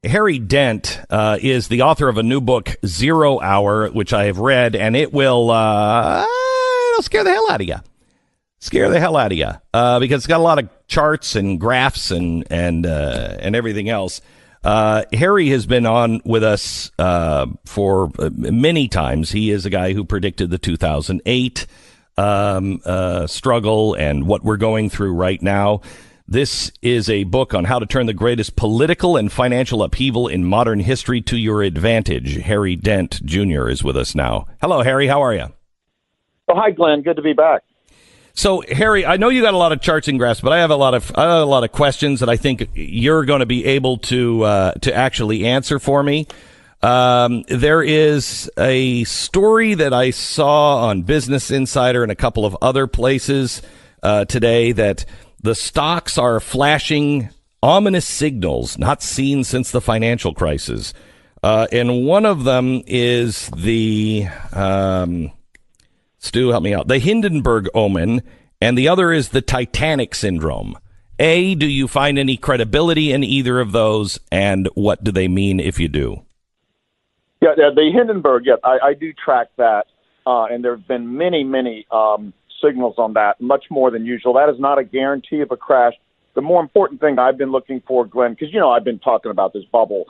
Harry Dent is the author of a new book, Zero Hour, which I have read, and it'll scare the hell out of you. Scare the hell out of you because it's got a lot of charts and graphs and everything else. Harry has been on with us for many times. He is a guy who predicted the 2008 struggle and what we're going through right now. This is a book on how to turn the greatest political and financial upheaval in modern history to your advantage. Harry Dent Jr. is with us now. Hello, Harry. How are you? Oh, hi, Glenn. Good to be back. So, Harry, I know you got a lot of charts and graphs, but I have a lot of questions that I think you're going to be able to actually answer for me. There is a story that I saw on Business Insider and a couple of other places today that the stocks are flashing ominous signals not seen since the financial crisis. And one of them is the Stu, help me out. The Hindenburg omen, and the other is the Titanic syndrome. A, do you find any credibility in either of those, and what do they mean if you do? Yeah, the Hindenburg, yeah, I do track that, and there have been many signals on that, much more than usual. That is not a guarantee of a crash. The more important thing I've been looking for, Glenn, because, I've been talking about this bubble.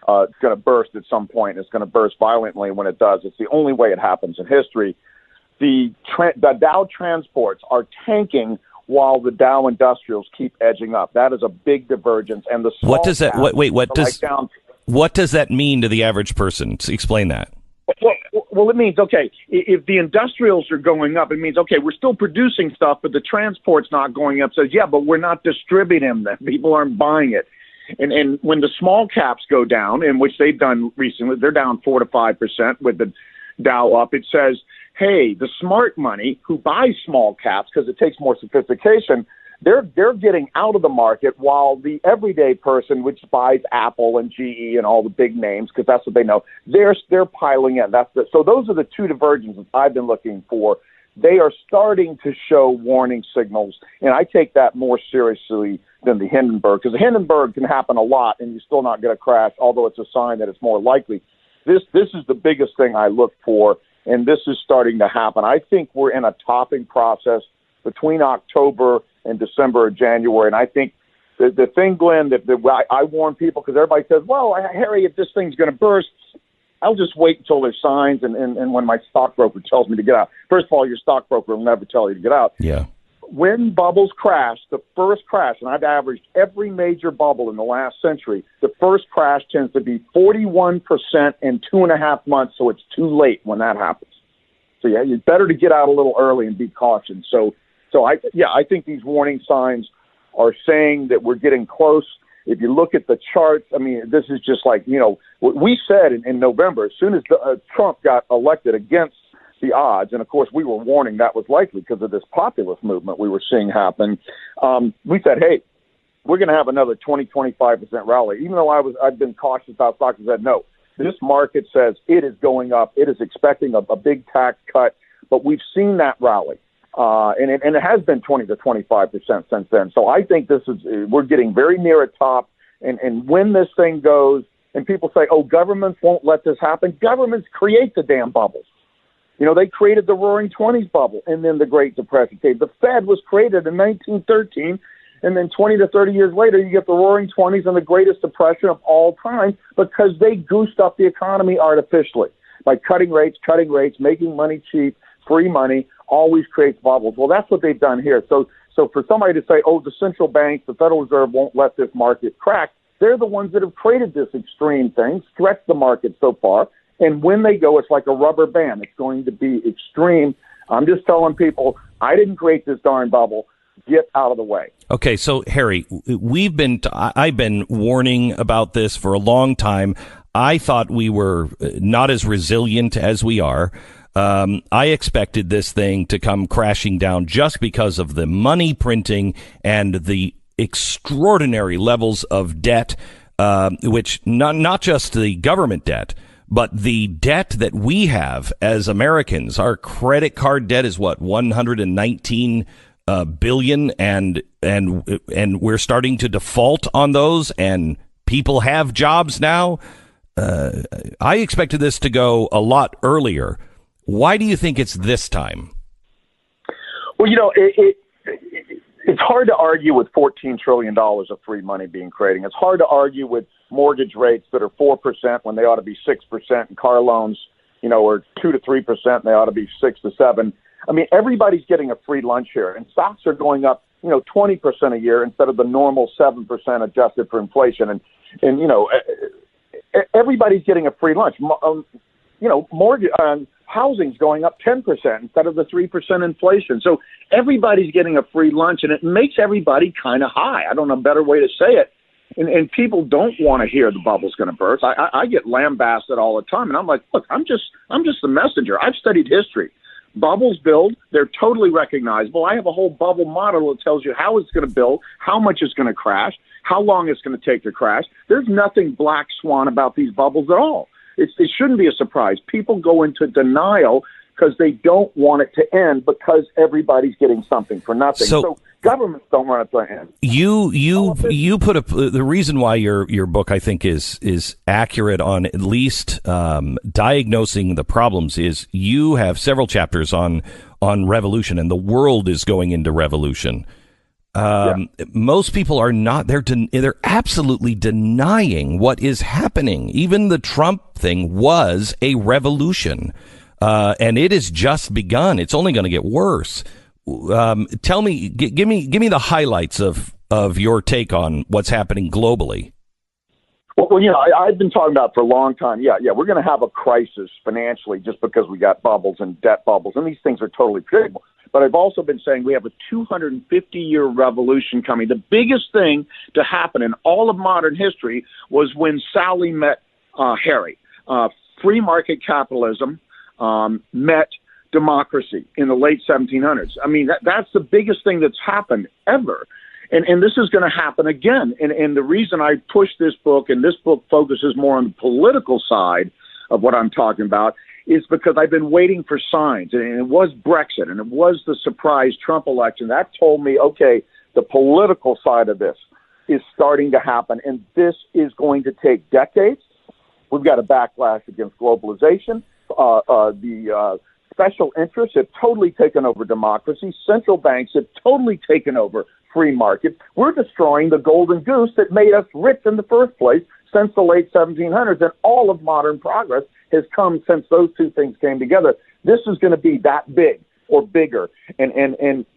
It's going to burst at some point. It's going to burst violently when it does. It's the only way it happens in history. The Dow transports are tanking while the Dow industrials keep edging up. That is a big divergence. And the what does that? What does that mean to the average person? Explain that. Well, it means, okay, if the industrials are going up, it means, okay, we're still producing stuff, but the transport's not going up. So, yeah, but we're not distributing them. People aren't buying it. And when the small caps go down, in which they've done recently, they're down 4 to 5% with the Dow up. It says, hey, the smart money who buys small caps because it takes more sophistication, they're getting out of the market, while the everyday person, which buys Apple and GE and all the big names because that's what they know, they're piling in. So those are the two divergences I've been looking for. They are starting to show warning signals, and I take that more seriously than the Hindenburg, because the Hindenburg can happen a lot and you're still not going to crash, although it's a sign that it's more likely. This is the biggest thing I look for, and this is starting to happen. I think we're in a topping process between October and December or January, and I think the thing, Glenn, that I warn people, because everybody says, well, Harry, if this thing's going to burst, I'll just wait until there's signs and when my stockbroker tells me to get out. First of all, your stockbroker will never tell you to get out. Yeah. When bubbles crash, the first crash, and I've averaged every major bubble in the last century, the first crash tends to be 41% in 2.5 months, so it's too late when that happens. So, yeah, it's better to get out a little early and be cautious. So I think these warning signs are saying that we're getting close. If you look at the charts, I mean, this is just like, what we said in November, as soon as Trump got elected against the odds, and of course we were warning that was likely because of this populist movement we were seeing happen. We said, hey, we're going to have another 20-25% rally. Even though I've been cautious about stocks, I said, no, this market says it is going up. It is expecting a big tax cut, but we've seen that rally. And it has been 20 to 25% since then. So I think we're getting very near a top. And when this thing goes, and people say, oh, governments won't let this happen. Governments create the damn bubbles. They created the Roaring '20s bubble, and then the Great Depression came. The Fed was created in 1913, and then 20 to 30 years later, you get the Roaring '20s and the greatest depression of all time because they goosed up the economy artificially by cutting rates, making money cheap, free money always creates bubbles. Well, that's what they've done here. So for somebody to say, oh, the central banks, the Federal Reserve won't let this market crack, they're the ones that have created this extreme thing, stretched the market so far. And when they go, it's like a rubber band. It's going to be extreme. I'm just telling people, I didn't create this darn bubble. Get out of the way. Okay, so Harry, I've been warning about this for a long time. I thought we were not as resilient as we are. I expected this thing to come crashing down just because of the money printing and the extraordinary levels of debt, which not just the government debt, but the debt that we have as Americans. Our credit card debt is what, 119 billion, and we're starting to default on those, and people have jobs now. I expected this to go a lot earlier. Why do you think it's this time? Well, it's hard to argue with $14 trillion of free money being created. It's hard to argue with mortgage rates that are 4% when they ought to be 6%, and car loans, are 2 to 3% and they ought to be 6 to 7. I mean, everybody's getting a free lunch here, and stocks are going up, 20% a year instead of the normal 7% adjusted for inflation. And everybody's getting a free lunch. Mortgage, housing's going up 10% instead of the 3% inflation. So everybody's getting a free lunch, and it makes everybody kind of high. I don't know a better way to say it. And people don't want to hear the bubble's going to burst. I get lambasted all the time, and I'm like, look, I'm just the messenger. I've studied history. Bubbles build. They're totally recognizable. I have a whole bubble model that tells you how it's going to build, how much it's going to crash, how long it's going to take to crash. There's nothing black swan about these bubbles at all. It shouldn't be a surprise. People go into denial because they don't want it to end because everybody's getting something for nothing. So governments don't want it to end. You put the reason why your book, I think, is accurate on at least diagnosing the problems is you have several chapters on revolution, and the world is going into revolution. Most people are not. They're absolutely denying what is happening. Even the Trump thing was a revolution, and it has just begun. It's only going to get worse. Tell me, give me the highlights of your take on what's happening globally. Well, I've been talking about it for a long time. Yeah, we're going to have a crisis financially just because we got bubbles and debt bubbles, and these things are totally predictable. But I've also been saying we have a 250-year revolution coming. The biggest thing to happen in all of modern history was when Sally met Harry. Free market capitalism met democracy in the late 1700s. I mean, that's the biggest thing that's happened ever. And this is going to happen again. And the reason I push this book, and this book focuses more on the political side of what I'm talking about, is because I've been waiting for signs. And it was Brexit, and it was the surprise Trump election. That told me, okay, the political side of this is starting to happen, and this is going to take decades. We've got a backlash against globalization. The special interests have totally taken over democracy. Central banks have totally taken over free market. We're destroying the golden goose that made us rich in the first place since the late 1700s, and all of modern progress has come since those two things came together. This is going to be that big or bigger, and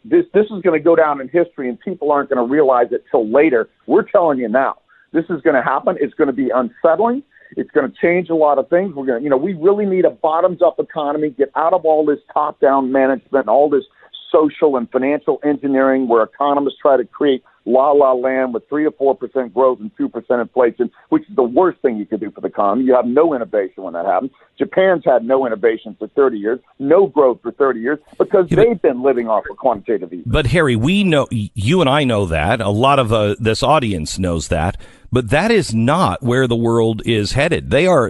this is going to go down in history, and people aren't going to realize it till later. We're telling you now, this is going to happen. It's going to be unsettling. It's going to change a lot of things. We're going to, we really need a bottoms-up economy, get out of all this top-down management and all this social and financial engineering where economists try to create la-la land with 3 to 4% growth and 2% inflation, which is the worst thing you could do for the economy. You have no innovation when that happens. Japan's had no innovation for 30 years, no growth for 30 years, because they've been living off of quantitative easing. But, Harry, we know, you and I know that. A lot of this audience knows that. But that is not where the world is headed. They are,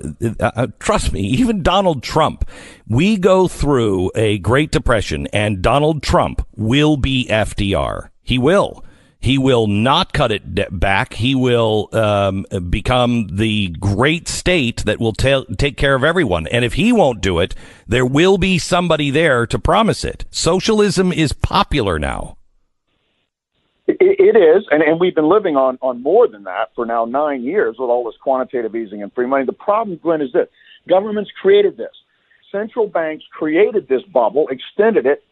trust me, even Donald Trump. We go through a Great Depression, and Donald Trump will be FDR. He will. He will not cut it back. He will become the great state that will take care of everyone. And if he won't do it, there will be somebody there to promise it. Socialism is popular now. It is, and we've been living on more than that for now 9 years with all this quantitative easing and free money. The problem, Glenn, is this. Governments created this. Central banks created this bubble, extended it,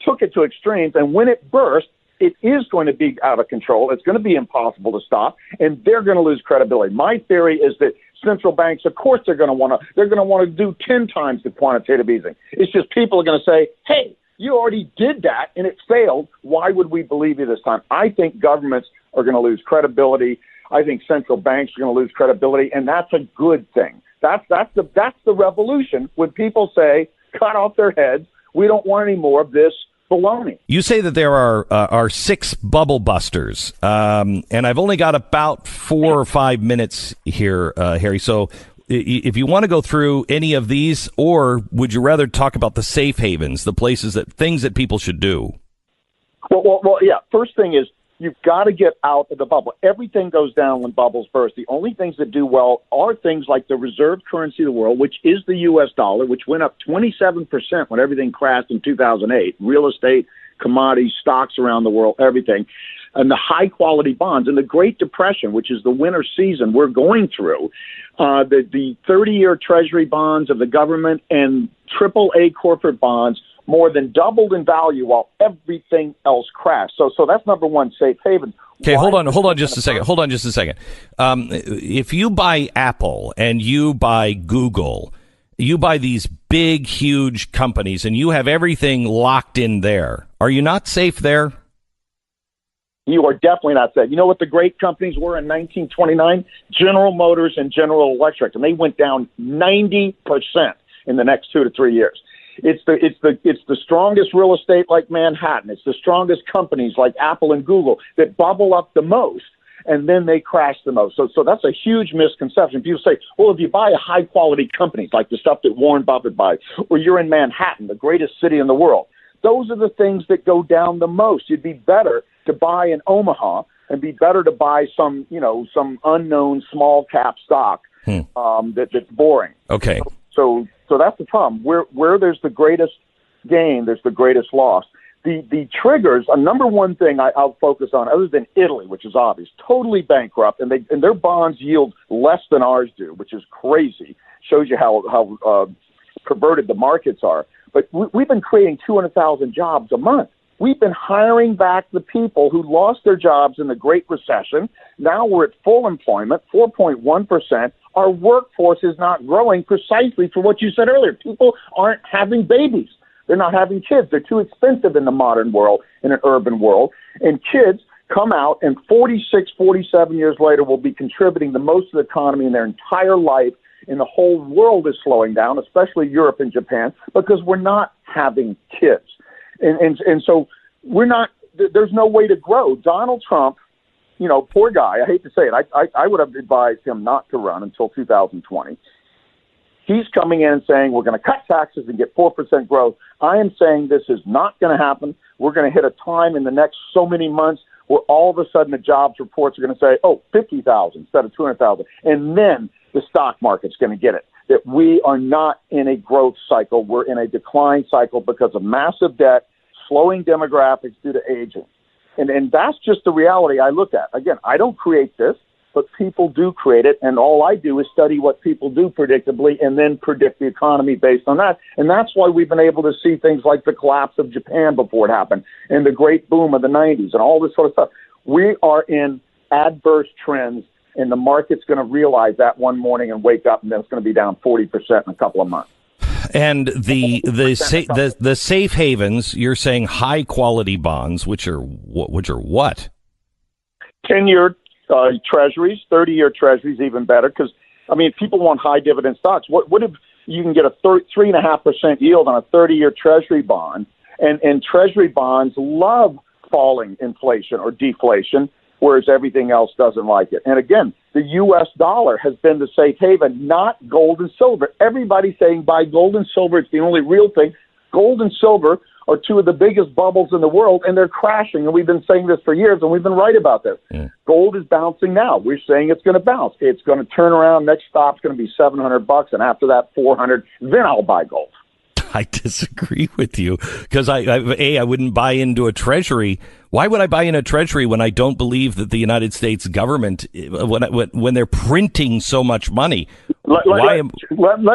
took it to extremes, and when it burst, it is going to be out of control. It's going to be impossible to stop, and they're going to lose credibility. My theory is that central banks, of course, they're going to want to do 10 times the quantitative easing. It's just people are going to say, hey, you already did that, and it failed. Why would we believe you this time? I think governments are going to lose credibility. I think central banks are going to lose credibility, and that's a good thing. That's the revolution when people say, cut off their heads. We don't want any more of this baloney. You say that there are 6 bubble busters, and I've only got about 4 or 5 minutes here, Harry. So if you want to go through any of these, or would you rather talk about the safe havens, the things that people should do? Well, yeah. First thing is You've got to get out of the bubble. Everything goes down when bubbles burst. The only things that do well are things like the reserve currency of the world, which is the U.S. dollar, which went up 27% when everything crashed in 2008. Real estate, commodities, stocks around the world, everything. And the high-quality bonds. And the Great Depression, which is the winter season we're going through, the 30-year Treasury bonds of the government and AAA corporate bonds more than doubled in value while everything else crashed. So that's number one, safe haven. Okay, hold on just a second. If you buy Apple and you buy Google, you buy these big, huge companies, and you have everything locked in there, are you not safe there? You are definitely not safe. You know what the great companies were in 1929? General Motors and General Electric, and they went down 90% in the next 2 to 3 years. It's the strongest real estate like Manhattan. It's the strongest companies like Apple and Google that bubble up the most, and then they crash the most. So that's a huge misconception. People say, well, if you buy a high-quality company like the stuff that Warren Buffett buys, or you're in Manhattan, the greatest city in the world, those are the things that go down the most. You'd be better to buy in Omaha and be better to buy some unknown small cap stock that's boring. Okay. So that's the problem. Where there's the greatest gain, there's the greatest loss. The triggers, a number one thing I'll focus on, other than Italy, which is obvious, totally bankrupt, and their bonds yield less than ours do, which is crazy. Shows you how perverted the markets are. But we've been creating 200,000 jobs a month. We've been hiring back the people who lost their jobs in the Great Recession. Now we're at full employment, 4.1%. Our workforce is not growing precisely for what you said earlier. People aren't having babies. They're not having kids. They're too expensive in the modern world, in an urban world. And kids come out and 46, 47 years later will be contributing the most to the economy in their entire life. And the whole world is slowing down, especially Europe and Japan, because we're not having kids. And so we're not, there's no way to grow. Donald Trump, poor guy, I hate to say it, I would have advised him not to run until 2020. He's coming in and saying we're going to cut taxes and get 4% growth. I am saying this is not going to happen. We're going to hit a time in the next so many months where all of a sudden the jobs reports are going to say, 50,000 instead of 200,000. And then the stock market's going to get it, that we are not in a growth cycle. We're in a decline cycle because of massive debt, slowing demographics due to aging. And that's just the reality I look at. Again, I don't create this, but people do create it, and all I do is study what people do predictably and then predict the economy based on that. And that's why we've been able to see things like the collapse of Japan before it happened and the great boom of the 90s and all this sort of stuff. We are in adverse trends, and the market's going to realize that one morning and wake up, and then it's going to be down 40% in a couple of months. And the safe havens, you're saying high quality bonds, which are what? 10-year treasuries, 30-year treasuries, even better. Because if people want high dividend stocks, what if you can get a 3.5% yield on a 30-year treasury bond? And treasury bonds love falling inflation or deflation, whereas everything else doesn't like it. And again, the U.S. dollar has been the safe haven, not gold and silver. Everybody's saying buy gold and silver. It's the only real thing. Gold and silver are two of the biggest bubbles in the world, and they're crashing. And we've been saying this for years, and we've been right about this. Yeah. Gold is bouncing now. We're saying it's going to bounce. It's going to turn around. Next stop's going to be $700, and after that, $400. Then I'll buy gold. I disagree with you because I wouldn't buy into a treasury. Why would I buy in a treasury when I don't believe that the United States government, when they're printing so much money? Let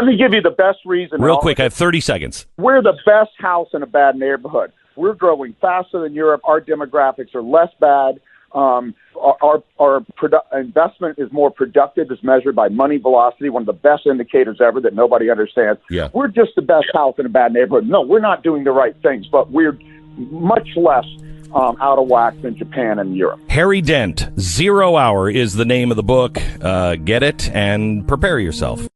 me give you the best reason. Real quick, I have 30 seconds. We're the best house in a bad neighborhood. We're growing faster than Europe. Our demographics are less bad. Our investment is more productive as measured by money velocity, one of the best indicators ever that nobody understands. Yeah. We're just the best house in a bad neighborhood. No, we're not doing the right things, but we're much less out of whack than Japan and Europe. Harry Dent, 0 Hour is the name of the book. Get it and prepare yourself.